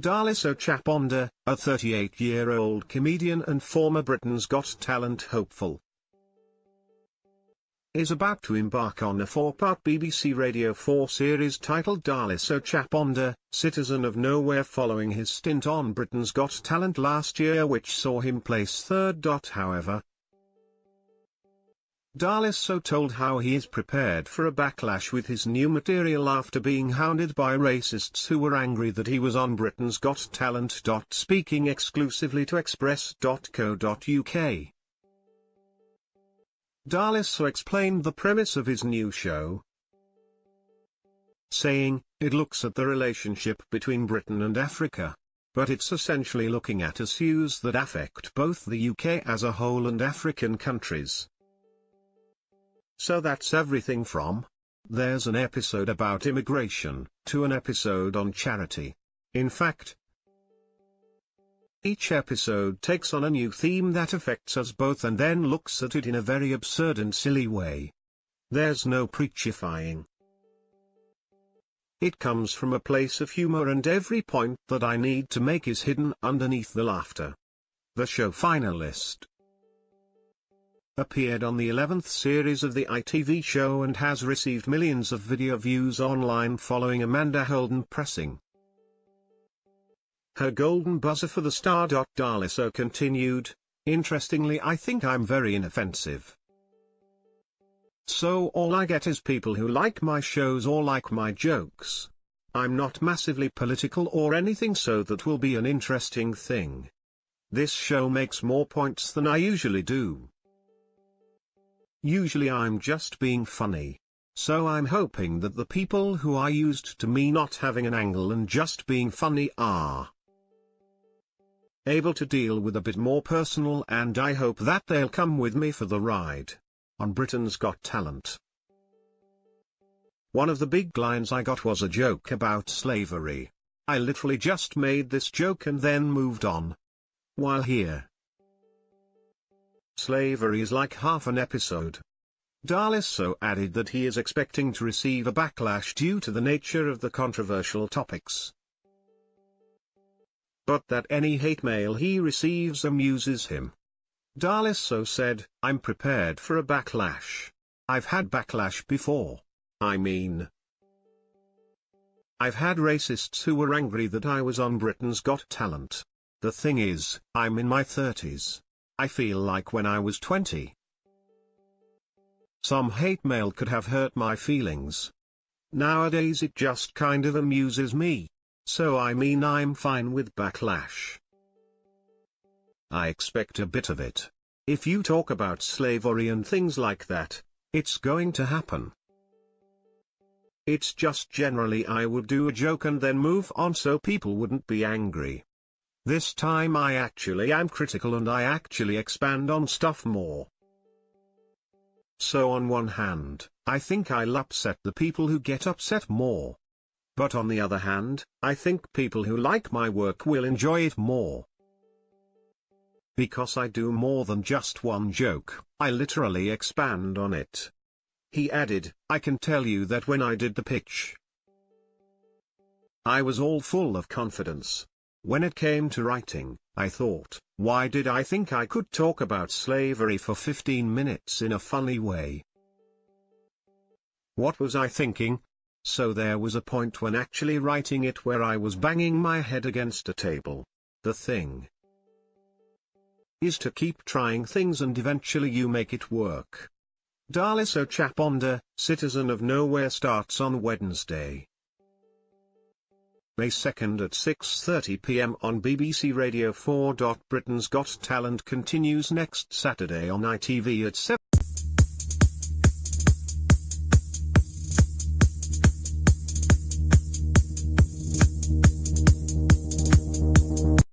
Daliso Chaponda, a 38-year-old comedian and former Britain's Got Talent hopeful, is about to embark on a 4-part BBC Radio 4 series titled Daliso Chaponda, Citizen of Nowhere, following his stint on Britain's Got Talent last year, which saw him place third. However, Daliso told how he is prepared for a backlash with his new material after being hounded by racists who were angry that he was on Britain's Got Talent. Speaking exclusively to express.co.uk, Daliso explained the premise of his new show, saying, "It looks at the relationship between Britain and Africa. But it's essentially looking at issues that affect both the UK as a whole and African countries. So that's everything from, there's an episode about immigration, to an episode on charity. In fact, each episode takes on a new theme that affects us both and then looks at it in a very absurd and silly way. There's no preachifying. It comes from a place of humor, and every point that I need to make is hidden underneath the laughter." The show finalist appeared on the 11th series of the ITV show and has received millions of video views online following Amanda Holden pressing her golden buzzer for the star. Daliso continued, "Interestingly, I think I'm very inoffensive. So all I get is people who like my shows or like my jokes. I'm not massively political or anything, so that will be an interesting thing. This show makes more points than I usually do. Usually I'm just being funny. So I'm hoping that the people who are used to me not having an angle and just being funny are able to deal with a bit more personal, and I hope that they'll come with me for the ride on Britain's Got Talent." One of the big lines I got was a joke about slavery. I literally just made this joke and then moved on. While here, slavery is like half an episode. Daliso added that he is expecting to receive a backlash due to the nature of the controversial topics, but that any hate mail he receives amuses him. Daliso said, "I'm prepared for a backlash. I've had backlash before. I mean, I've had racists who were angry that I was on Britain's Got Talent. The thing is, I'm in my 30s. I feel like when I was 20, some hate mail could have hurt my feelings. Nowadays it just kind of amuses me. So I mean, I'm fine with backlash. I expect a bit of it. If you talk about slavery and things like that, it's going to happen. It's just generally I would do a joke and then move on so people wouldn't be angry. This time I actually am critical and I actually expand on stuff more. So on one hand, I think I'll upset the people who get upset more. But on the other hand, I think people who like my work will enjoy it more. Because I do more than just one joke, I literally expand on it." He added, "I can tell you that when I did the pitch, I was all full of confidence. When it came to writing, I thought, why did I think I could talk about slavery for 15 minutes in a funny way? What was I thinking? So there was a point when actually writing it where I was banging my head against a table. The thing is to keep trying things and eventually you make it work." Daliso Chaponda, Citizen of Nowhere, starts on Wednesday, May 2nd at 6:30 p.m. on BBC Radio 4. Britain's Got Talent continues next Saturday on ITV at 7.